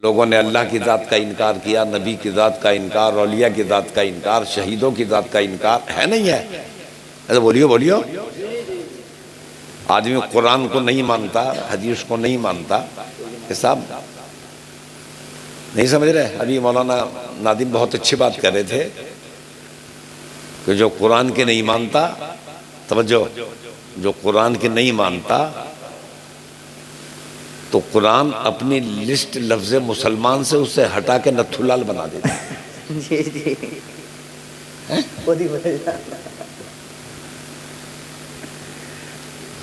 लोगों ने अल्लाह की ज़ात का इनकार किया, नबी की ज़ात का इनकार, औलिया की ज़ात का इनकार, शहीदों की ज़ात का इनकार है नहीं है? अरे बोलियो बोलियो। आदमी कुरान को नहीं मानता, हदीस को नहीं मानता, ये सब नहीं समझ रहे। अभी मौलाना नादिम बहुत अच्छी बात कर रहे थे कि जो कुरान के नहीं मानता, तवज्जो, जो कुरान के नहीं मानता तो कुरान अपनी लिस्ट लफ्ज़ मुसलमान से उसे हटा के नथुलाल बना देता है। जी जी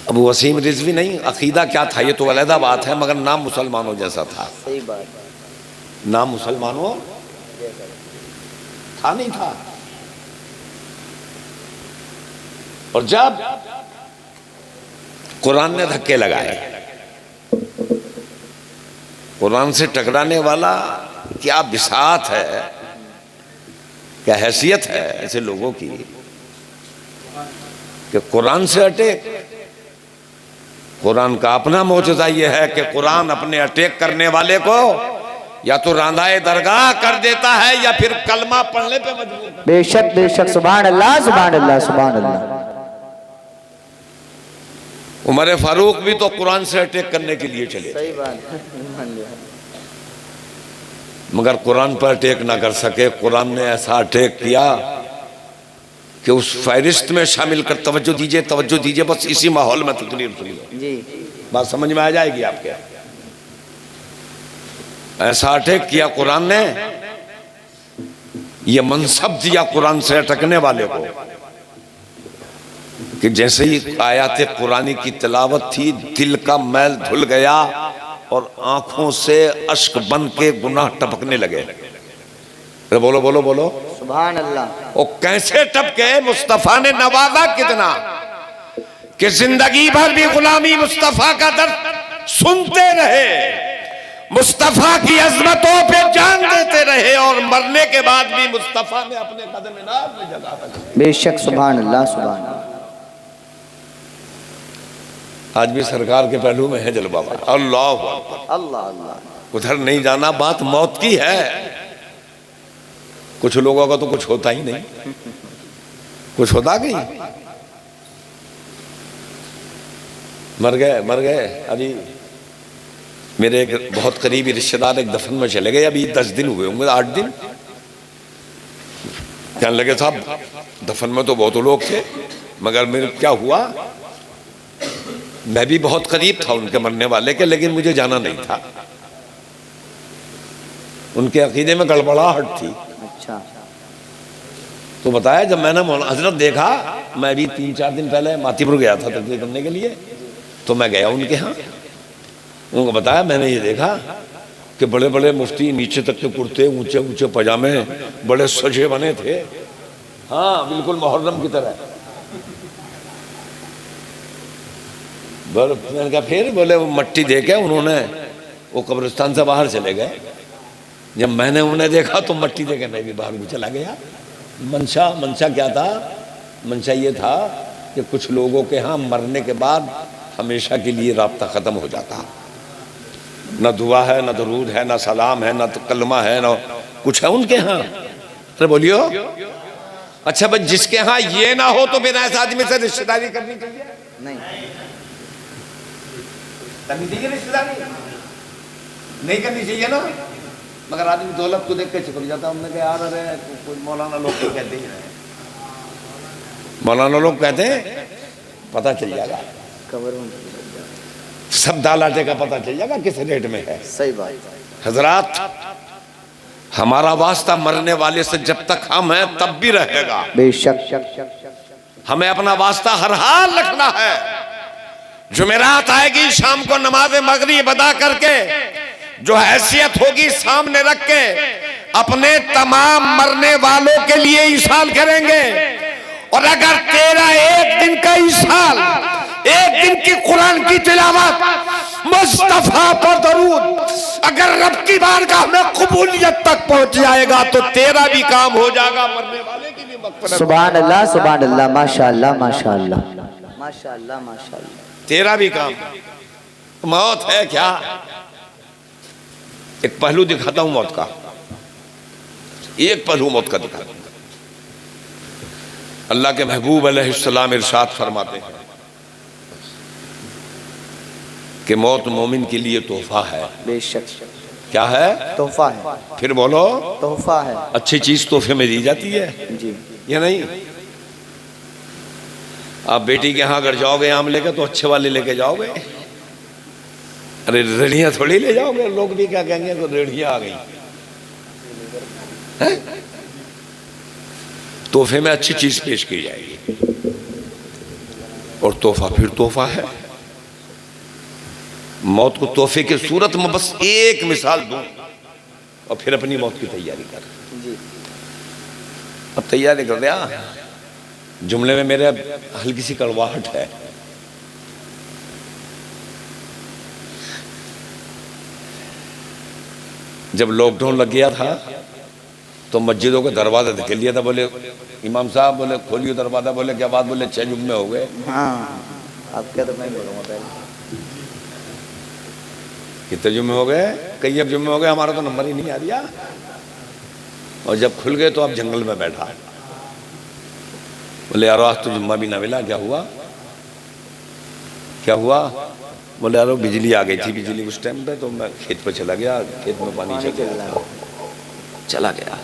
अब वसीम रिजवी नहीं, अकीदा क्या था ये तो अलग बात है, मगर नाम मुसलमानों जैसा था। सही बात, नाम मुसलमानों था नहीं था। और जब कुरान ने धक्के लगाए, कुरान से टकराने वाला क्या बिसात है, क्या हैसियत है ऐसे लोगों की कि कुरान से अटैक। कुरान का अपना मौजूदा यह है कि कुरान अपने अटैक करने वाले को या तो रांधाए दरगाह कर देता है या फिर कलमा पढ़ने पे मजबूर। बेशक बेशक, सुभान अल्लाह सुभान अल्लाह सुभान अल्लाह। उमर फारूक भी तो कुरान से अटैक करने के लिए चले, सही बात, मगर कुरान पर अटैक ना कर सके। कुरान ने ऐसा अटैक किया कि उस फहरिस्त में शामिल कर। तवज्जो दीजिए, तवज्जो दीजिए, बस इसी माहौल में तकरीर सुन लो, जी बात समझ में आ जाएगी आपके। ऐसा अटैक किया कुरान ने, ये मनसब दिया कुरान से अटकने वाले को कि जैसे ही आयत कुरानी की तिलावत थी, दिल का मैल धुल गया और आंखों से अश्क बन के गुनाह टपकने लगे। बोलो बोलो बोलो सुभान अल्लाह। वो कैसे टपके? मुस्तफा ने नवाजा कितना कि जिंदगी भर भी गुलामी मुस्तफा का दर्द सुनते रहे, मुस्तफा की अजमतों पे जान देते रहे और मरने के बाद भी मुस्तफा ने अपने कदम नाज़ में जगह रखी। बेशक सुभान अल्लाह सुभान अल्लाह। आज भी सरकार के पहलू में है जलवा। अल्लाह अल्लाह अल्लाह। उधर नहीं जाना, बात मौत की है। कुछ लोगों का तो कुछ होता ही नहीं, कुछ होता नहीं, मर गए मर गए। अभी मेरे एक बहुत करीबी रिश्तेदार एक दफन में चले गए, अभी 10 दिन हुए होंगे, 8 दिन। कहने लगे साहब दफन में तो बहुत लोग थे, मगर मेरे क्या हुआ, मैं भी बहुत करीब था उनके मरने वाले के, लेकिन मुझे जाना नहीं था। उनके अकीदे में गड़बड़ाहट थी। अच्छा, तो बताया जब मैंने मौलाना हजरत देखा, मैं भी 3-4 दिन पहले मातीपुर गया था तकरीर करने के लिए, तो मैं गया उनके यहाँ, उनको बताया मैंने ये देखा कि बड़े बड़े मुफ्ती, नीचे तक के कुर्ते, ऊंचे ऊंचे पजामे, बड़े सजे बने थे, हाँ बिल्कुल मुहर्रम की तरह। मैंने कहा फिर? बोले वो मट्टी दे के उन्होंने वो कब्रिस्तान से बाहर चले गए। जब मैंने उन्हें देखा तो मट्टी दे के मैं भी बाहर भी चला गया। मंशा क्या था? मंशा ये था कि कुछ लोगों के यहाँ मरने के बाद हमेशा के लिए राब्ता ख़त्म हो जाता, न दुआ है, न दरूद है, न सलाम है, न कलमा है, न कुछ है उनके यहाँ। अरे बोलियो। अच्छा भाई, जिसके यहाँ ये ना हो तो फिर ऐसा आदमी से रिश्तेदारी करनी चाहिए? नहीं करनी चाहिए रिश्तेदारी? नहीं करनी चाहिए ना। मगर आदमी दौलत को देख के चिपक जाता है। हमने कहा यार अरे कोई मौलाना लोग तो कहते ही रहे, मौलाना लोग कहते हैं पता चल जाएगा, कब्र में सब दाल आटे का पता चल जाएगा किस रेट में है। सही बात। हजरात, हमारा वास्ता मरने वाले से जब तक हम हैं तब भी रहेगा। बेशक हमें अपना वास्ता हर हाल रखना है। जुमेरात आएगी, शाम को नमाज मगरिब अदा करके जो हैसियत होगी सामने रख के अपने तमाम मरने वालों के लिए इशाल करेंगे। और अगर तेरा एक दिन का इशाल, एक दिन की कुरान की तिलावत, मुस्तफा पर दरूद अगर रब की बारगाह में कबूलियत तक पहुंच जाएगा तो तेरा भी काम हो जाएगा, मरने वाले की भी मग़फ़िरत। सुभान अल्लाह माशाअल्लाह माशाअल्लाह माशाअल्लाह माशाअल्लाह। तेरा भी काम। मौत है क्या? एक पहलू दिखाता हूं मौत का, एक पहलू मौत का दिखाता हूं। अल्लाह के महबूब अलैहिस्सलाम इरशाद फरमाते हैं कि मौत मोमिन के लिए तोहफा है। बेशक क्या है? तोहफा है। फिर बोलो। तोहफा है। अच्छी चीज तोहफे में दी जाती है जी, या नहीं? आप बेटी के यहाँ अगर जाओगे आम लेकर तो अच्छे वाले लेके जाओगे, अरे रेड़ियां थोड़ी ले जाओगे। लोग भी क्या कहेंगे तो रेड़ियां आ गई। तोहफे में अच्छी चीज पेश की जाएगी, और तोहफा फिर तोहफा है। मौत को तोहफे की सूरत में बस एक मिसाल दूं और फिर अपनी मौत की तैयारी कर। जी, अब तैयारी कर दिया। जुमले में मेरे हल्की सी कड़वाहट है। जब लॉकडाउन लग गया था तो मस्जिदों के दरवाजा धकेल लिया था। बोले इमाम साहब, बोले खोलियो दरवाजा। बोले क्या बात? बोले 6 जुम्मे हो गए। हाँ, अब क्या तो मैं बोलूँगा पहले। कितने जुम्मे हो गए? कई अब जुम्मे हो गए, हमारा तो नंबर ही नहीं आ रहा। और जब खुल गए तो आप जंगल में बैठा। बोले यारो आज तो जुम्मा भी ना मिला, क्या हुआ? क्या हुआ? बोले यारो बिजली आ गई थी, बिजली उस टाइम पे, तो मैं खेत पे चला गया, खेत में पानी चला गया।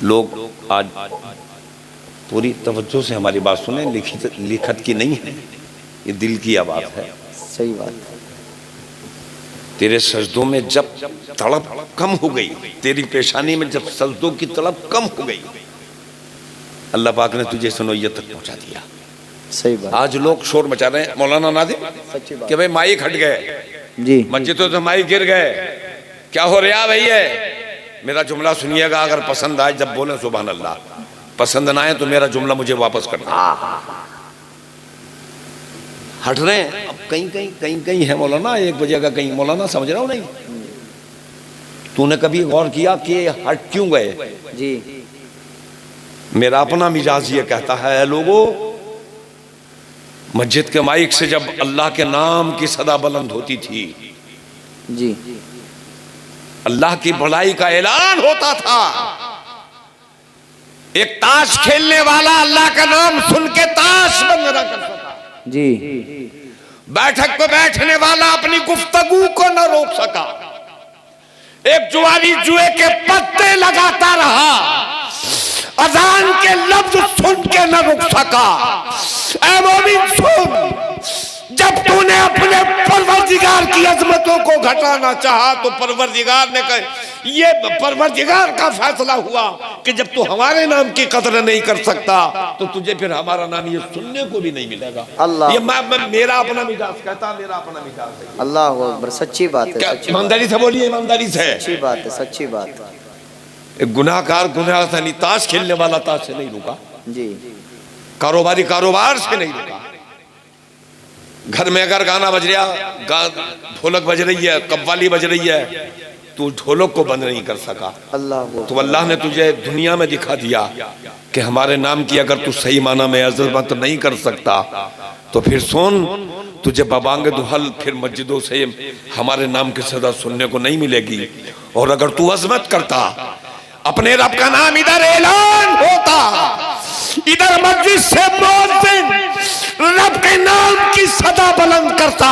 लोग आज पूरी तवज्जो से हमारी बात सुने, लिखत की नहीं है, ये दिल की आवाज है। सही बात है। तेरे सजदों में जब तड़प कम हो गई, तेरी पेशानी में जब सजदों की तड़प कम हो गई, अल्लाह पाक ने तुझे सनोयत तक पहुंचा दिया। सही बात। आज लोग शोर मचा रहे हैं मौलाना नादिम सच्ची बात कि भाई माइक हट गए, जी, मस्जिदों से माइक गिर गए, क्या हो रहा भैया? मेरा जुमला सुनिएगा, अगर पसंद आए जब बोले सुभान अल्लाह, पसंद ना आए तो मेरा जुमला मुझे वापस करना। हट रहे हैं। अब कहीं है मौलाना, एक बजे का कहीं मौलाना, समझ रहा हूं नहीं? तूने कभी गौर किया कि हट क्यों गए? जी, मेरा अपना मिजाज ये कहता है लोगों, मस्जिद के माइक से जब अल्लाह के नाम की सदा बुलंद होती थी, जी, अल्लाह की भलाई का ऐलान होता था, एक ताश खेलने वाला अल्लाह का नाम सुन के ताश बंद न कर सका। जी, बैठक पे बैठने वाला अपनी गुफ्तगू को न रोक सका। एक जुआरी जुए के पत्ते लगाता रहा, अजान के लफ्ज सुन के न रुक सका। ऐ मोमिन सुन, जब तूने अपने परवरदिगार की अजमतों को घटाना चाहा तो परवरदिगार ने कहा, ये परवरदिगार का फैसला हुआ कि जब तू हमारे नाम की कदर नहीं कर सकता तो तुझे फिर हमारा नाम ये सुनने को भी नहीं मिलेगा। अल्लाह, ये मेरा अपना मिजाज कहता, मेरा अपना मिजाज है। अल्लाह अकबर। सच्ची बात है। क्या सच्ची ईमानदारी से बोलिए, ईमानदारी से। सच्ची बात है। सच्ची बात है। एक गुनाहगार गुनाह से नहीं, ताश खेलने वाला ताश से नहीं रुका, जी, कारोबारी कारोबार से नहीं रुका। घर में अगर गाना बज रहा, ढोलक बज रही है, कव्वाली बज रही है, तू ढोलक को बंद नहीं कर सका। अल्लाह तो अल्लाह ने तुझे दुनिया में दिखा दिया कि हमारे नाम की अगर तू सही माना में अज़मत नहीं कर सकता तो फिर सुन, तुझे बबांग दुहल फिर मस्जिदों से हमारे नाम की सदा सुनने को नहीं मिलेगी। और अगर तू अज़मत करता, अपने रब का नाम इधर ऐलान होता, इधर मस्जिद से मुअज्जिन रब के नाम की सदा बुलंद करता,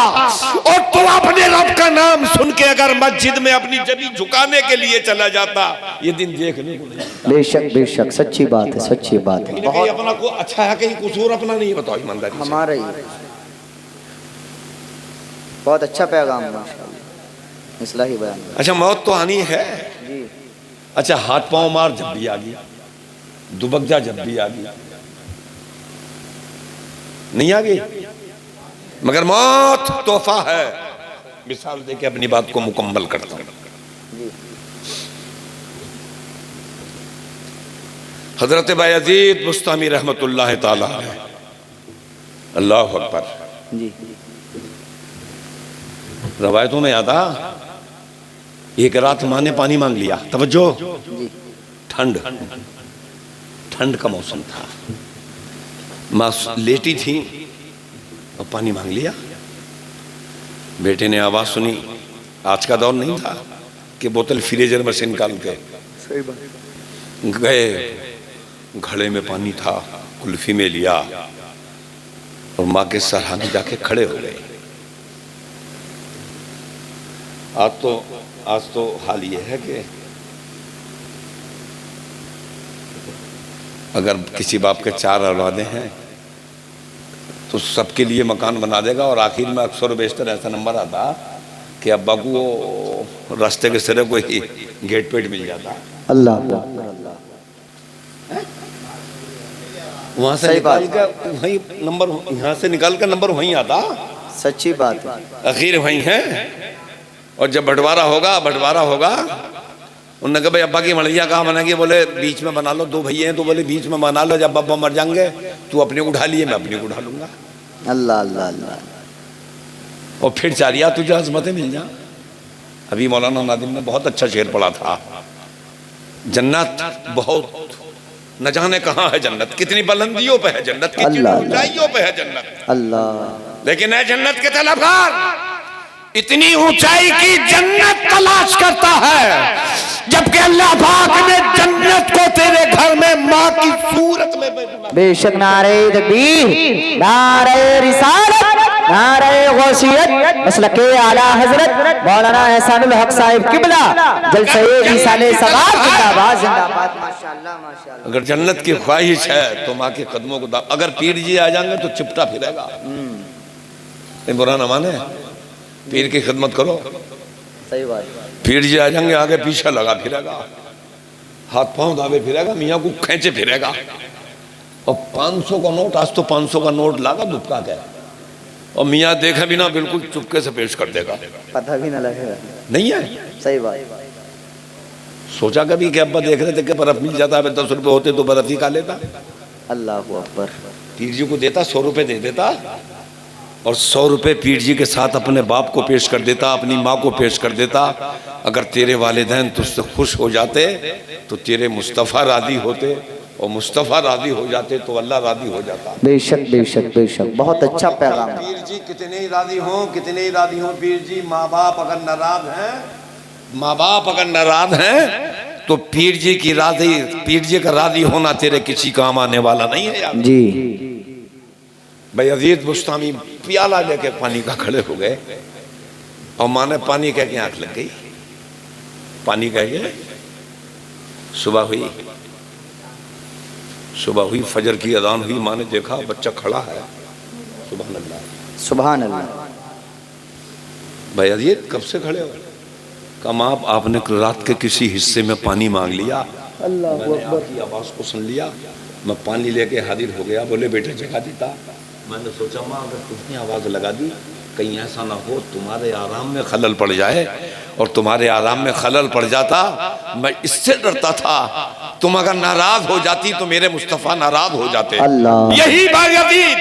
और तू अपने रब का नाम सुन के अगर मस्जिद में अपनी जमीन झुकाने के लिए चला जाता, ये दिन देखने को नहीं। बेशक बेशक। सच्ची बात है। सच्ची बात है। कहीं अपना को अच्छा है, कहीं कसूर अपना नहीं। बताओ ईमानदारी से। हमारा ही बहुत अच्छा पैगाम माशाअल्लाह, इस्लाही बयान। अच्छा, मौत तो आनी है। जी, अच्छा, हाथ पांव मार जब भी आ गई, दुबक जा जब भी आ गई, नहीं आ गई, मगर मौत तोहफा है। मिसाल देके अपनी बात को मुकम्मल करता हूं। हजरत बायजीद बुस्तामी रहमतुल्लाह ताला अलैह, अल्लाह अकबर, जी, रवायतों में आता, एक रात माँ ने पानी मांग लिया। तवज्जो, जी, ठंड का मौसम था, माँ लेटी थी और पानी मांग लिया। बेटे ने आवाज सुनी, आज का दौर नहीं था, कि बोतल फ्रीजर में से निकाल के सही बात। गए, घड़े में पानी था, कुल्फी में लिया और माँ के सराहने जाके खड़े हो गए। आज तो हाल ये है कि अगर किसी बाप के 4 औलादे हैं तो सबके लिए मकान बना देगा और आखिर में अक्सर बेशतर ऐसा नंबर आता कि अब्बा को वो रास्ते के सिरे को ही गेट पेट मिल जाता। अल्लाह वहां से निकाल कर वही नंबर, यहाँ से निकाल कर नंबर वहीं आता। सच्ची बात है। आखिर वहीं है। और जब बंटवारा होगा उन्होंने कहा भाई अब्बा की मड़िया कहाँ बनेगी? बोले बीच में बना लो, 2 भैया हैं तो बोले बीच में बना लो, जब अब्बा मर जाएंगे तू अपने उठा लिए, मैं अपने उठा लूंगा। अल्लाह अल्लाह अल्लाह। और फिर चारिया तुझे अजमतें मिल जा। अभी मौलाना नादिम ने बहुत अच्छा शेर पढ़ा था, जन्नत बहुत न जाने कहाँ है जन्नत, कितनी बुलंदियों पे है जन्नत, कितनी ऊंचाइयों पे है जन्नत। अल्लाह। लेकिन है जन्नत के तलबगार इतनी ऊंचाई की जन्नत तलाश करता है, जबकि अल्लाह पाक ने जन्नत को तेरे घर में माँ की सूरत में बेशक। नारे तकबीर, नारे रिसालत, नारे गौसियत, मसलके आला हजरत मौलाना एहसानुल हक साहिब किबला जलसे ईसाने सवाब जिंदाबाद जिंदाबाद। माशाअल्लाह माशाअल्लाह। अगर जन्नत की ख्वाहिश है तो माँ के कदमों को अगर पीर जी आ जाएंगे तो चिपटा फिरेगा। ये बुरा न माने, पीर की खिदमत करो। सही बात। पीर जी आ जाएंगे आगे पीछे लगा फिरेगा, हाथ पांव दावे फिरेगा, मियाँ को खींचे फिरेगा। और 500 का नोट, आज तो 500 का नोट लागा दुबका के, और मियाँ देखे बिना बिल्कुल चुपके से पेश कर देगा, पता भी ना लगेगा। नहीं है? सही बात। सोचा कभी कि अब्बा देख रहे थे कि बर्फ मिल जाता है, 10 रुपए होते तो बर्फ ही खा लेता। अल्लाह अकबर। पीर जी को देता, 100 रुपए दे देता और 100 रुपए पीर जी के साथ अपने बाप को पेश कर देता, अपनी माँ को पेश कर देता। अगर तेरे वालिदैन तुझसे खुश हो जाते तो तेरे मुस्तफ़ा राजी होते, और मुस्तफ़ा राजी हो जाते तो अल्लाह राजी हो जाता। बेशक बेशक बेशक। बहुत अच्छा पैगाम। पीर जी कितने ही राजी हों, कितने ही राजी हों पीर जी, माँ बाप अगर नाराज हैं, माँ बाप अगर नाराज हैं तो पीर जी की राजी, पीर जी का राजी होना तेरे किसी काम आने वाला नहीं है यार जी। भाई अजीज बुस्तामी प्याला लेके पानी का खड़े हो गए और माँ ने पानी कह के आंख लग गई। पानी कह के सुबह हुई, फजर की अजान हुई, माँ ने देखा बच्चा खड़ा है। सुभान अल्लाह सुभान अल्लाह। भाई अजीज कब से खड़े हो? कहा माँ आपने रात के किसी हिस्से में पानी मांग लिया, अल्लाह मैंने आपकी आवाज को सुन लिया, मैं पानी लेके हाजिर हो गया। बोले बेटे जगा देता। मैंने सोचा माँ अगर तुमने आवाज लगा दी कहीं ऐसा ना हो तुम्हारे आराम में खलल पड़ जाए, और तुम्हारे आराम में खलल पड़ जाता मैं इससे डरता था तुम अगर नाराज हो जाती तो मेरे मुस्तफ़ा नाराज हो जाते। अल्लाह। यही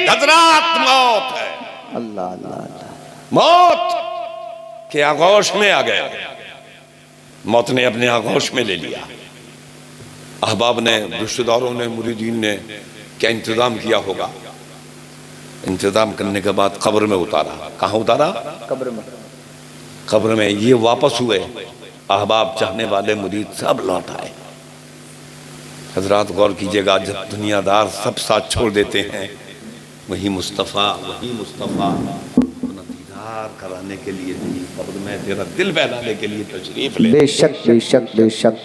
हजरात मौत है। अल्लाह अल्लाह। मौत के आगोश में आ गया, मौत ने अपने आगोश में ले लिया। अहबाब ने, रिश्तेदारों ने, मुरीदीन ने क्या इंतजाम किया होगा। इंतजाम करने के बाद कब्र में उतारा। कहाँ उतारा? कब्र में। कब्र में ये वापस हुए, अहबाब चाहने वाले मुरीद सब लौट आए। हजरात गौर कीजिएगा, जब दुनियादार सब साथ छोड़ देते हैं, वही मुस्तफ़ा अपना दीदार कराने के लिए नहीं, कब्र में तेरा दिल बहलाने के लिए तशरीफ ले। बेशक बेशक बेशक।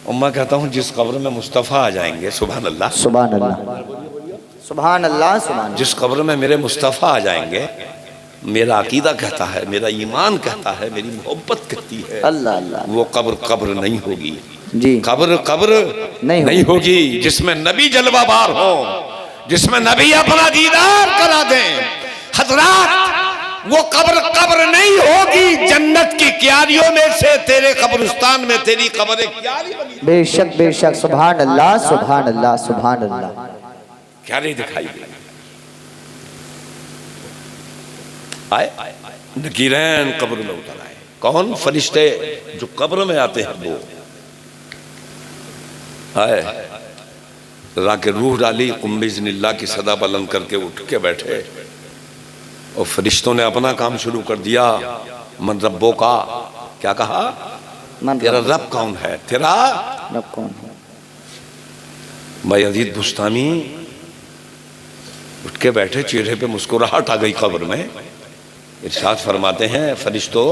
और मैं कहता हूँ जिस कब्र में मुस्तफ़ा आ जाएंगे, सुभान अल्लाह सुभान अल्लाह सुभान अल्लाह सुभान। जिस कब्र में मेरे मुस्तफ़ा आ जाएंगे, मेरा अकीदा कहता है, मेरा ईमान कहता है, मेरी मोहब्बत कहती है, अल्लाह अल्लाह, वो कब्र नहीं होगी जी। कब्र नहीं होगी जिसमें नबी जलवाबार हो, जिसमें नबी अपना दीदार करा दें। हजरात वो कब्र नहीं होगी, जन्नत की क्यारियों में से तेरे कब्रिस्तान में तेरी कब्र एक क्यारी बनी। बेशक बेशक। सुभान अल्लाह सुभान अल्लाह सुभान अल्लाह। क्यारी दिखाई दी। आए नकीरैन कब्र में उतर आए। कौन? फरिश्ते जो कब्र में आते हैं वो आए, राके रूह डाली, कुम्बिज़्निल्लाह की सदा बुलंद करके उठ के बैठे और फरिश्तों ने अपना काम शुरू कर दिया। मन रब्बों का, क्या कहा? मन तेरा रब कौन है? तेरा रब कौन है? भाई यजीद बुस्तामी उठ के बैठे, चेहरे पे मुस्कुराहट आ गई कब्र में। इरशाद फरमाते हैं, फरिश्तों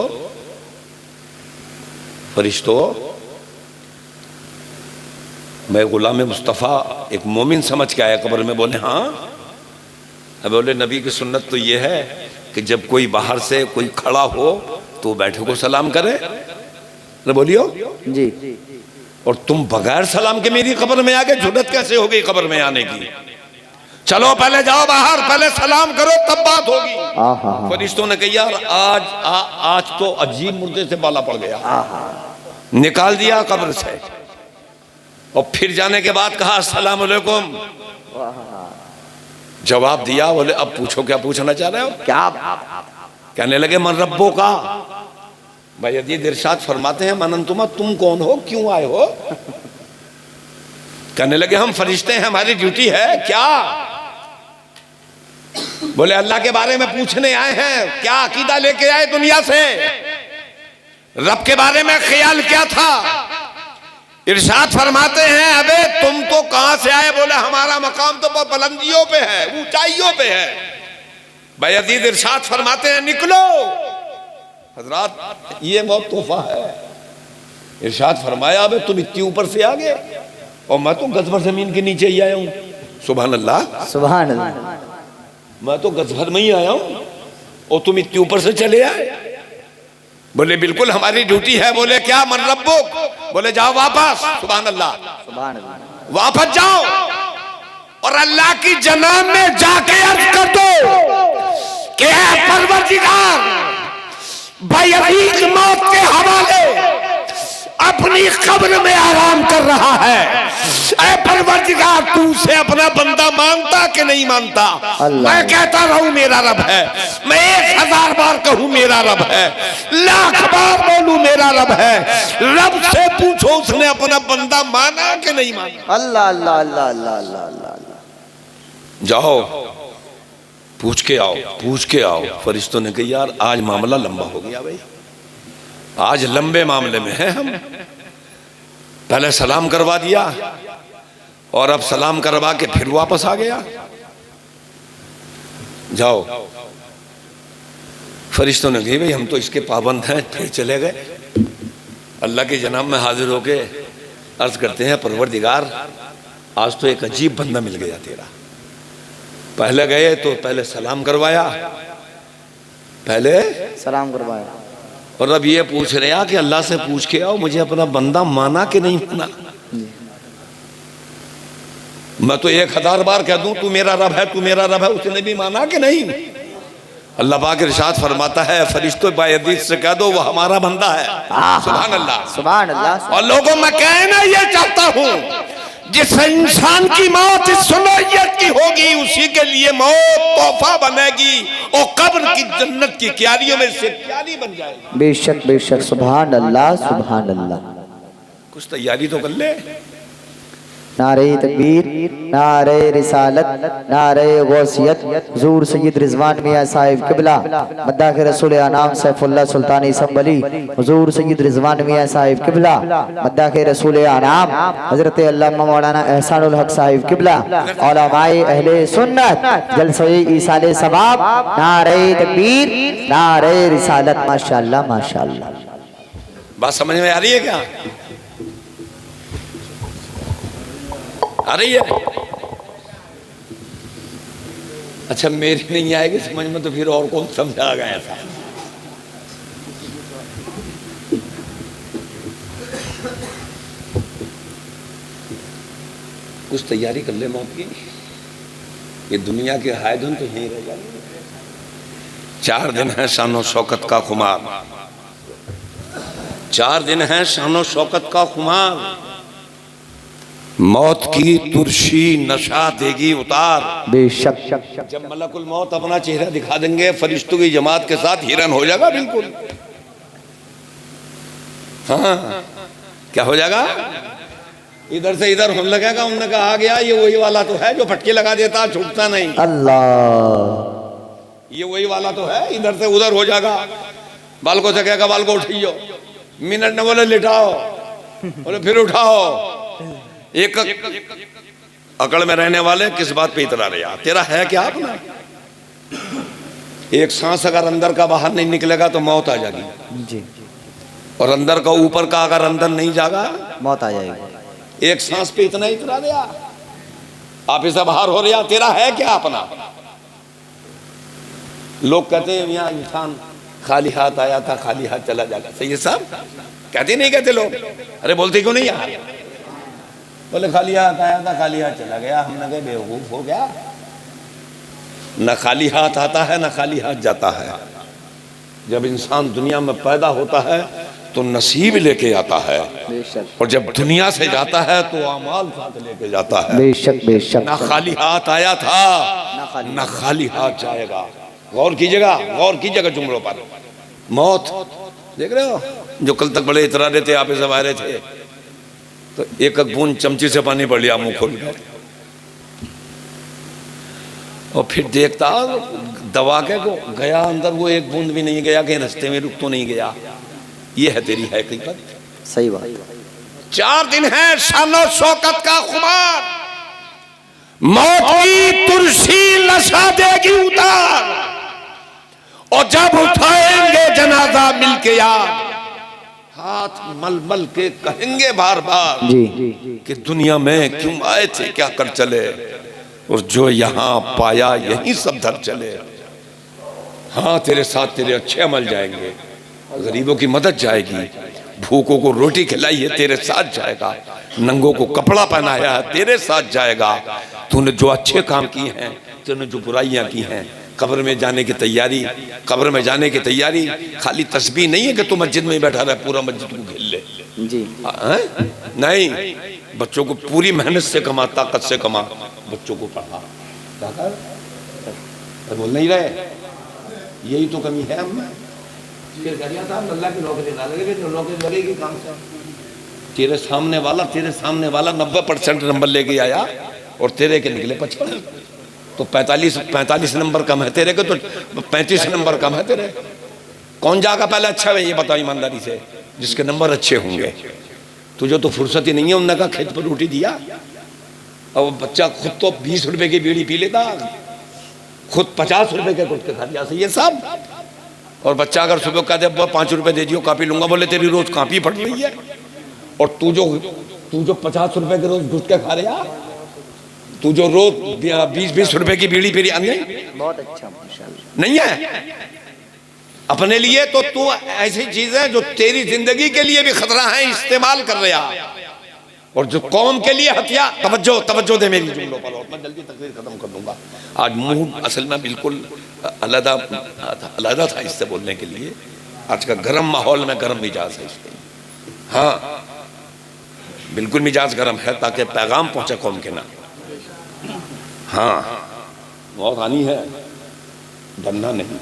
फरिश्तों, मैं गुलाम मुस्तफ़ा एक मोमिन समझ के आया कब्र में। बोले हाँ। अब बोले नबी की सुन्नत तो ये है कि जब कोई बाहर से कोई खड़ा हो तो बैठे को सलाम करे। अरे बोलियो जी। और तुम बगैर सलाम के मेरी कब्र में आ गए, जुर्रत कैसे हो गई कब्र में आने की? चलो पहले जाओ बाहर, पहले सलाम करो तब बात होगी। फरिश्तों ने कहा यार आज तो अजीब मुर्दे से बाला पड़ गया, निकाल दिया कब्र से। और फिर जाने के बाद कहा अस्सलाम वालेकुम, जवाब दिया। बोले अब पूछो क्या पूछना चाह रहे हो? क्या? कहने लगे मन रब्बो का। भाई अजीज इरशाद फरमाते हैं मनन तुम कौन हो, क्यों आए हो? कहने लगे हम फरिश्ते हैं, हमारी ड्यूटी है। क्या? बोले अल्लाह के बारे में पूछने आए हैं। क्या अकीदा लेके आए दुनिया से? रब के बारे में ख्याल क्या था? इरशाद फरमाते हैं अबे तुम तो कहां से आए? बोले हमारा मकाम तो बुलंदियों पे है, ऊंचाइयों पे है। भाई अजीज इरशाद फरमाते हैं निकलो हजरात, ये बहुत तोहफा है। इरशाद फरमाया अबे तुम इतनी ऊपर से आ गए और मैं तो गज भर जमीन के नीचे ही आया हूं। सुभान अल्लाह, सुभान अल्लाह। मैं तो गज भर में ही आया हूं और तुम इतनी ऊपर से चले आए। बोले बिल्कुल हमारी ड्यूटी है। बोले क्या? मन रब्बुक। बोले जाओ वापस। सुभान अल्लाह, सुभान अल्लाह। वापस जाओ और अल्लाह की जनाब में जाके अर्ज कर दो कि है परवरदिगार, भाई अभी मौत के हवाले अपनी कब्र में आराम कर रहा है। ऐ परवरदिगार तू से अपना बंदा मानता कि नहीं मानता? मैं कहता रहूं मेरा रब है, मैं 1000 बार कहूं मेरा रब है, लाख बार बोलूं मेरा रब है। रब से पूछो उसने अपना बंदा माना कि नहीं माना? अल्लाह अल्लाह अल्लाह अल्लाह अल्लाह। जाओ पूछ के आओ, पूछ के आओ। फरिश्तों ने कहा यार आज मामला लंबा हो गया भाई, आज लंबे मामले में हैं हम। पहले सलाम करवा दिया और अब सलाम करवा के फिर वापस आ गया। जाओ। फरिश्तों ने कहा भाई हम तो इसके पाबंद हैं, फिर चले गए। अल्लाह के जनाब में हाजिर होके अर्ज करते हैं परवरदिगार आज तो एक अजीब बंदा मिल गया तेरा। पहले गए तो पहले सलाम करवाया, पहले सलाम करवाया, और अब ये पूछ रहे कि अल्लाह से पूछ के आओ मुझे अपना बंदा माना कि नहीं माना। मैं तो 1000 बार कह दूं तू मेरा रब है, तू मेरा रब है, उसने भी माना कि नहीं? अल्लाह पाक इरशाद फरमाता है फरिश्तों बायदीद से कह दो वो हमारा बंदा है। सुभान अल्लाह, सुभान अल्लाह। और लोगों मैं कहना ये चाहता हूं जिस इंसान की मौत इस सुनैयत की होगी उसी के लिए मौत तोहफा बनेगी और कब्र की जन्नत की क्यारियों में से क्यारी बन जाएगी। बेशक बेशक। सुभान अल्लाह, सुभान अल्लाह। कुछ तैयारी तो कर ले। नारे तकबीर, नारे रिसालत, नारे गौसियत, हुजूर सैयद रिजवान मियां साहिब किबला मद्दा के रसूल अनाम सैफुल्लाह सुल्तानी संबली, हुजूर सैयद रिजवान मियां साहिब किबला मद्दा के रसूल अनाम हजरत अल्लामा मौलाना एहसानुल हक साहिब किबला उलमाए अहले सुन्नत जलसे ईसाले सवाब। नारे तकबीर, नारे रिसालत। माशाअल्लाह माशाअल्लाह। बात समझ में आ रही है क्या? आ रही है? अच्छा मेरी नहीं आएगी समझ में तो फिर और कौन समझाएगा ऐसा? कुछ तैयारी कर ले मौत की। ये दुनिया के हाय धुन तो यहीं रह जाएंगे। 4 दिन है शानो शौकत का खुमार, 4 दिन है शानो शौकत का खुमार। मौत की तुरशी नशा देगी उतार। बेशक। जब मलकुल मौत अपना चेहरा दिखा देंगे फरिश्तों की जमात के साथ हिरन हो जाएगा बिल्कुल। हाँ क्या हो जाएगा? इधर से इधर होने लगेगा। उन्होंने कहा आ गया ये वही वाला तो है जो फटके लगा देता छूटता नहीं। अल्लाह, ये वही वाला तो है, इधर से उधर हो जाएगा। बाल को से कहेगा बाल को उठियो, मिनट न बोले लिटाओ, बोले फिर उठाओ। एक अकड़ में रहने वाले किस बात पे इतरा रहे? तेरा है क्या अपना? एक सांस अगर अंदर का बाहर नहीं निकलेगा तो मौत आ जाएगी जी, और अंदर का ऊपर का अगर अंदर नहीं जागा मौत आ जाएगी। एक सांस पे इतना इतरा रहा, आप इसे बाहर हो रहा, तेरा है क्या अपना? लोग कहते हैं यहाँ इंसान खाली हाथ आया था खाली हाथ चला जाएगा, सही है साहब? कहते नहीं कहते लोग? अरे बोलते क्यों नहीं यार? बोले खाली हाथ आया था खाली हाथ चला गया। हमने कहा बेवकूफ हो गया, न खाली हाथ आता है न खाली हाथ जाता है। जब इंसान दुनिया में पैदा होता है तो नसीब लेके आता है, बेशक, और जब दुनिया से जाता है तो अमाल साथ लेके जाता है। बेशक बेशक। ना खाली हाथ आया था ना खाली हाथ जाएगा। गौर कीजिएगा, गौर कीजिएगा जुमलों पर। मौत देख रहे हो, जो कल तक बड़े इतरा रहे थे, आप सब आ रहे थे तो एक बूंद चमची से पानी पड़ लिया मुंह खोल कर, और फिर देखता दबा के को गया अंदर, वो एक बूंद भी नहीं गया, कहीं रास्ते में रुक तो नहीं गया। ये है तेरी हकीकत। सही बात। 4 दिन है शानो शौकत का खुमार, मौत की तुलसी लसा देगी उतार, और जब उठाएंगे जनाजा मिलके यार, हाथ मल मल के कहेंगे बार बार जी कि दुनिया में क्यों आए थे, क्या कर चले, और जो यहाँ पाया यही सब धर चले। हाँ तेरे साथ तेरे अच्छे अमल जाएंगे, गरीबों की मदद जाएगी, भूखों को रोटी खिलाई है तेरे साथ जाएगा, नंगों को कपड़ा पहनाया है तेरे साथ जाएगा। तूने जो अच्छे काम किए हैं, तूने जो बुराइयां की हैं, कब्र में जाने की तैयारी, कब्र में जाने की तैयारी खाली तस्बीह नहीं है कि तू मस्जिद में ही बैठा रहे पूरा मस्जिद को घेर ले जी, नहीं, बच्चों को पूरी मेहनत से कमा, ताकत से कमा, बच्चों को पढ़ा। बोल नहीं रहे, यही तो कमी है हम में। तेरे सामने वाला 90% नंबर लेके आया और तेरे के निकले 55, तो 45 नंबर कम है तेरे के, तो 35 नंबर कम है तेरे। कौन जाएगा पहले अच्छा है ये बताओ ईमानदारी से, जिसके नंबर अच्छे होंगे। तुझे तो फुर्सत ही नहीं है, उन्होंने कहा खेत पर रोटी दिया, और बच्चा खुद तो 20 रुपए की बीड़ी पी लेता, खुद 50 रुपए के गुटके खा लिया, सही है साहब? और बच्चा अगर सुबह कह दे 5 रुपए दे दियो कॉपी लूंगा, बोले तेरी रोज कॉपी पड़ रही है, और तू जो 50 रुपए के रोज गुटके खा रहा, तू जो रोज 20 रुपए की बीड़ी पी रही, नहीं बहुत अच्छा माशाल्लाह। नहीं है अपने लिए, तो तू ऐसी चीजें जो तेरी जिंदगी के लिए भी खतरा है इस्तेमाल कर रहा, और जो कौम के लिए हथियार। तवज्जो दे मेरी जुमलों पर, और मैं जल्दी तकरीर खत्म कर दूंगा। आज मूड असल में बिल्कुल अलग था इससे बोलने के लिए। आज का गर्म माहौल में गर्म मिजाज है इसके, हाँ बिल्कुल मिजाज गर्म है, ताकि पैगाम पहुंचे कौम के नाम। हाँ मौत आनी है, डरना नहीं,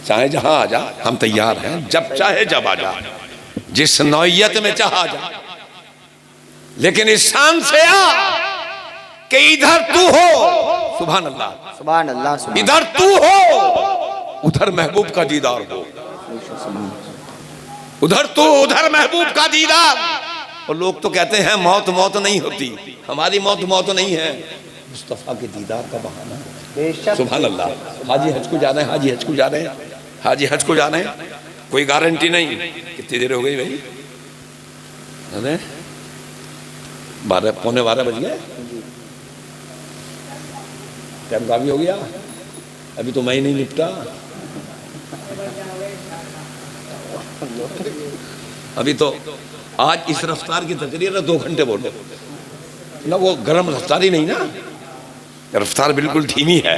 चाहे जहां आ जा हम तैयार हैं, जब चाहे जब आ जा, जिस नौयत में चाह आ जा, लेकिन इस शान से आ कि इधर तू हो, सुभान अल्लाह सुभान अल्लाह, सुभान इधर तू हो उधर महबूब का दीदार हो, उधर महबूब का दीदार। और लोग तो कहते हैं मौत नहीं होती, हमारी मौत नहीं है, मुस्तफा के दीदार का बहाना है। सुभान अल्लाह। हाजी हज को जा रहे हैं, हाजी हज को जा रहे हैं, कोई गारंटी नहीं। कितनी देर हो गई भाई? अरे 12 बज गए, टाइम काफी हो गया, अभी तो मैं ही नहीं निपटा। अभी तो आज इस रफ्तार की तकरीर है, 2 घंटे बोलो ना, वो गर्म रफ्तार ही नहीं ना, रफ्तार बिल्कुल धीमी है।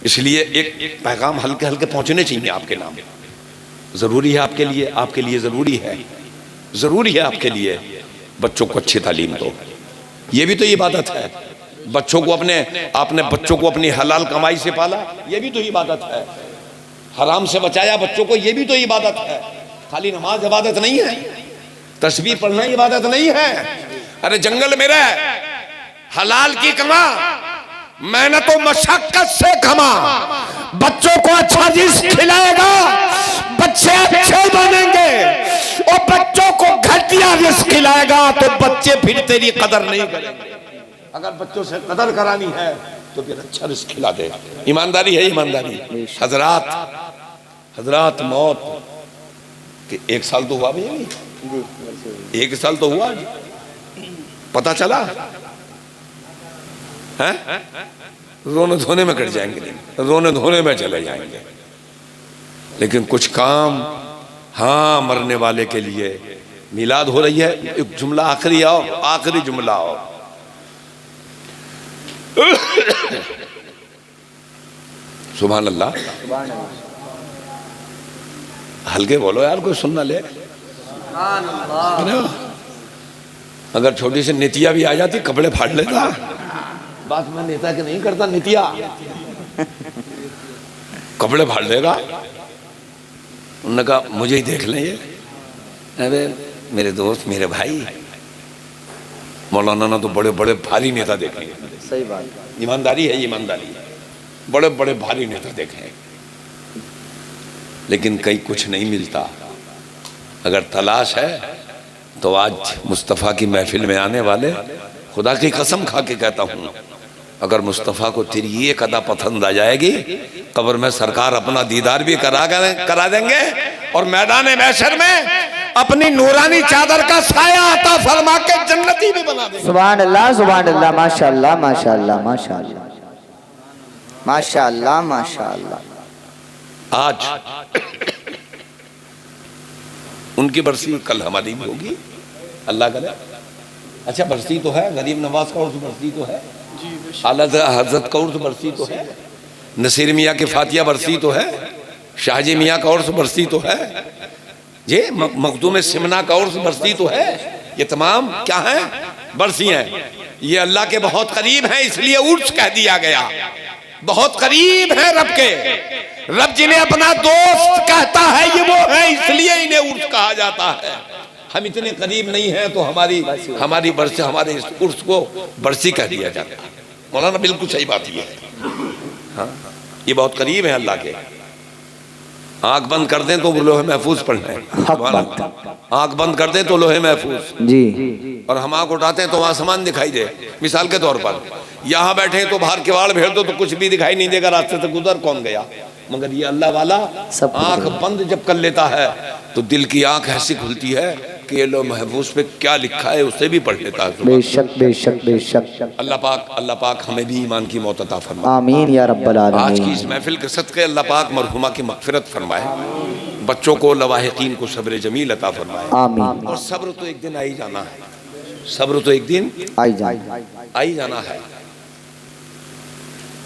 इसलिए एक पैगाम हल्के हल्के पहुंचने चाहिए आपके नाम। जरूरी है आपके लिए जरूरी है आपके लिए बच्चों को अच्छी तालीम दो, ये भी तो इबादत है। बच्चों को आपने बच्चों को अपनी हलाल कमाई से पाला, ये भी तो इबादत है। हराम से बचाया बच्चों को, ये भी तो इबादत है। खाली नमाज इबादत नहीं है, तस्बीह पढ़ना इबादत नहीं है। अरे जंगल में रह, हलाल की कमा, मेहनत तो मशक्कत से कमा, बच्चों को अच्छा रिस्क खिलाएगा, बच्चे अच्छे बनेंगे। और बच्चों को घटिया रिस्क खिलाएगा तो बच्चे फिर तेरी कदर नहीं करेंगे। अगर बच्चों से कदर करानी है तो फिर अच्छा रिस्क खिला दे। ईमानदारी है, ईमानदारी। हजरात मौत कि 1 साल तो हुआ भैया, 1 साल तो हुआ, पता चला है? रोने धोने में कट जाएंगे दिन, रोने धोने में चले जाएंगे। लेकिन कुछ काम, हाँ, मरने वाले के लिए मिलाद हो रही है। एक जुमला आखिरी आओ, आखिरी जुमला आओ। सुभान अल्लाह, हल्के बोलो यार, कोई सुनना ले। अगर छोटी सी नितिया भी आ जाती कपड़े फाड़ लेता। बात मैं नेता के नहीं करता, नितिया कपड़े फाड़ देगा। उन्होंने कहा मुझे ही देख लें ये। अरे मेरे दोस्त, मेरे भाई, मौलाना ना तो बड़े बड़े भारी नेता देखे। सही बात, ईमानदारी है, ईमानदारी। बड़े बड़े भारी नेता देखे, लेकिन कहीं कुछ नहीं मिलता। अगर तलाश है तो आज मुस्तफ़ा की महफिल में आने वाले, खुदा की कसम खा के कहता हूँ, अगर मुस्तफ़ा को तेरी ये अदा पसंद आ जाएगी, कब्र में सरकार अपना दीदार भी करा देंगे और मैदान महशर में अपनी नूरानी चादर का साया अता फरमा के जन्नती भी बना देंगे। सुभान अल्लाह, सुभान अल्लाह, माशाअल्लाह, माशाअल्लाह, माशाअल्लाह, माशाअल्लाह, माशाअल्लाह। आज उनकी बरसी, कल हमारी भी होगी, अल्लाह करे। अच्छा, बरसी तो है, गरीब नवाज का उर्स बरसी तो है, आला हजरत का उर्स बरसी तो है, नसीर मियाँ के फातिया बरसी तो है, शाहजी मियाँ का उर्स बरसी तो है, ये मखदूम सिमना का उर्स बरसी तो है। ये तमाम क्या है? बरसी हैं। ये अल्लाह के बहुत करीब हैं, इसलिए उर्स कह दिया गया। बहुत करीब है रब के। रब जिन्हें अपना दोस्त कहता है ये वो है, इसलिए इन्हें उर्स कहा जाता है। हम इतने करीब नहीं हैं तो हमारी बरसी, हमारे इस उर्स को बरसी कह दिया जाता है। मौलाना बिल्कुल सही बात ये है। हाँ, ये बहुत करीब है अल्लाह के। आंख बंद कर दें तो लोहे महफूज पढ़ लें। आंख बंद कर दें तो लोहे महफूज जी, और हम आंख उठाते हैं तो आसमान दिखाई दे। मिसाल के तौर पर यहाँ बैठे तो बाहर किवाड़ भेड़ दो तो कुछ भी दिखाई नहीं देगा, रास्ते से गुजर कौन गया। मगर ये अल्लाह वाला आंख बंद जब कर लेता है तो दिल की आंख ऐसी खुलती है कि ये लो महफूज पे क्या लिखा है उसे भी पढ़ लेता है। बेशक, बेशक, बेशक। अल्लाह पाक हमें भी ईमान की मौत अता फरमाए। आमीन या रब्बल आलमीन। आज की इस महफिल के सदक़े अल्लाह पाक मरहुमा की मग़फ़िरत फरमाए, बच्चों को लवाहिकीन को सब्र जमील अता फरमाए। आमीन। और सब्र तो एक दिन आ ही जाना है, सब्र तो एक दिन आ ही जाना है।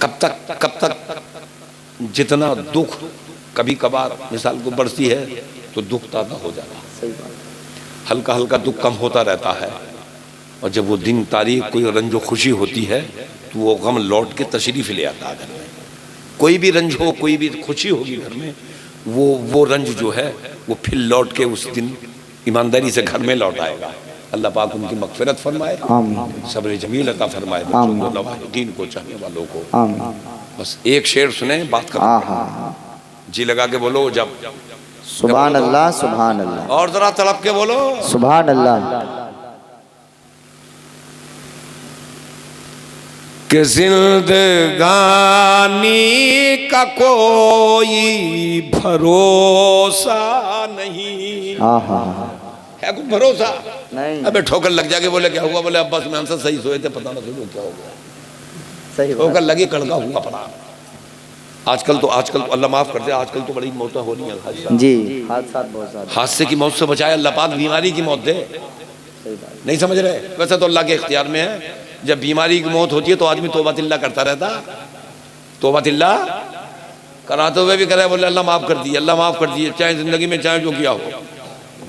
कब तक जितना दुख कभी कभार मिसाल को बरसी है तो दुख ताज़ा हो जाता, हल्का हल्का दुख कम होता रहता है। और जब वो दिन तारीख कोई रंजो खुशी होती है तो वो गम लौट के तशरीफ ले आता है घर में। कोई भी रंज हो, कोई भी खुशी होगी घर में, वो रंज जो है वो फिर लौट के उस दिन ईमानदारी से घर में लौट आएगा। अल्लाह पाक उनकी मग़फ़िरत फरमाए, सब्र जमील अता फरमाए, बच्चों को, लवाहिकीन को, चाहने वालों को। बस एक शेर सुने, बात करो, जी लगा के बोलो जब सुभान अल्लाह, सुभान अल्लाह, और जरा तड़प के बोलो सुभान अल्लाह। कि जिंदगानी का कोई भरोसा नहीं है, कुछ भरोसा नहीं। अबे ठोकर लग जाके बोले क्या हुआ, बोले अब्बास में हमसे सही सोए थे, पता ना चलो क्या हो गया। सही ठोकर लगी, कड़का हुआ पड़ा। आजकल तो अल्लाह माफ कर दे, आजकल तो बड़ी मौतें हो रही हैं जी, हादसा बहुत ज्यादा। हादसे की मौत से बचाए अल्लाह पाक, बीमारी की मौत दे। नहीं समझ रहे? वैसे तो अल्लाह के इख्तियार में है। जब बीमारी की मौत होती है तो आदमी तौबा तिल्ला करता रहता, तौबा तिल्ला कराते हुए भी करे, बोले अल्लाह माफ कर दिए, अल्लाह माफ कर दिए, चाहे जिंदगी में चाहे जो किया हो।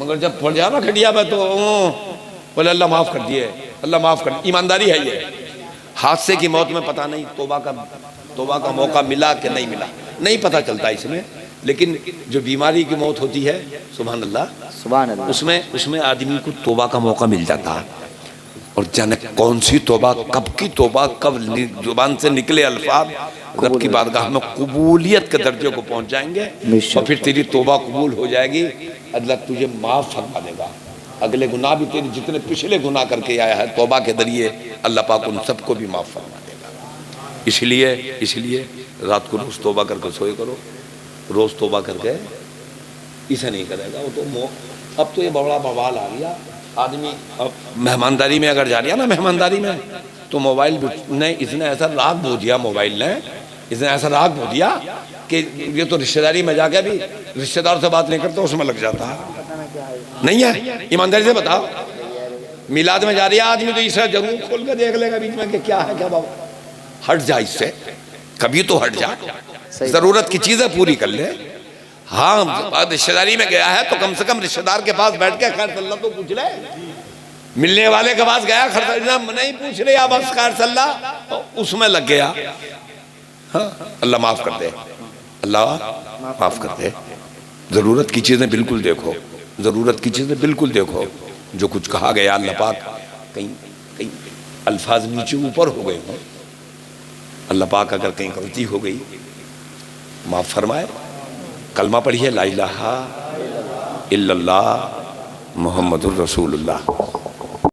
मगर जब पड़ जाए ना खटिया में तो बोले अल्लाह माफ कर दिए, अल्लाह माफ कर। ईमानदारी है ये। हादसे की मौत में पता नहीं तौबा का मौका मिला कि नहीं मिला, नहीं पता चलता इसमें। लेकिन जो बीमारी की मौत होती है, सुभान अल्लाह, सुभान अल्लाह, उसमें आदमी को तौबा का मौका मिल जाता है। और जाने कौन सी तौबा, कब की तौबा, कब जुबान से निकले अल्फाज रब की बारगाह में कबूलियत के दर्जे को पहुंच जाएंगे और फिर तेरी तौबा कबूल हो जाएगी। अल्लाह तुझे माफ़ फरमा देगा। अगले गुनाह भी तेरे जितने पिछले गुनाह करके आया है तौबा के जरिए अल्लाह पाक उन सबको भी माफ़ फरमा देगा। इसलिए रात को रोज़ तौबा करके सोए करो। रोज़ तौबा करके इसे नहीं करेगा वो तो अब तो ये बड़ा बवाल आ गया। आदमी अब मेहमानदारी में अगर जा रहा ना, मेहमानदारी में तो मोबाइल ने इसने ऐसा राग बो दिया, मोबाइल ने इसने ऐसा राग बो दिया कि ये तो रिश्तेदारी में जाके भी रिश्तेदार से बात नहीं करता, उसमें लग जाता है। नहीं है, ईमानदारी से बताओ। मिलाद में जा रही है आदमी तो इसे जरूर खोल कर देख लेगा बीच में कि क्या है क्या बाबा। हट जा इससे, कभी तो हट जा, जरूरत की चीजें पूरी कर ले। हाँ रिश्तेदारी में गया है तो कम से कम रिश्तेदार के पास बैठ के खैर सल्ला तो पूछ ले। मिलने वाले के पास गया खैर नहीं पूछ रहे या बस खैर सल्ला तो उसमें लग गया। हाँ अल्लाह माफ कर दे, अल्लाह माफ कर दे। जरूरत की चीजें बिल्कुल देखो, जरूरत की चीजें बिल्कुल देखो। जो कुछ कहा गया अल्लाह पाक, कहीं कहीं अल्फाज नीचे ऊपर हो गए हों, अल्लाह पाक अगर कहीं गलती हो गई माफ फरमाए। कलमा पढ़िए ला इलाहा इल्लल्लाह मुहम्मदुर रसूलुल्लाह।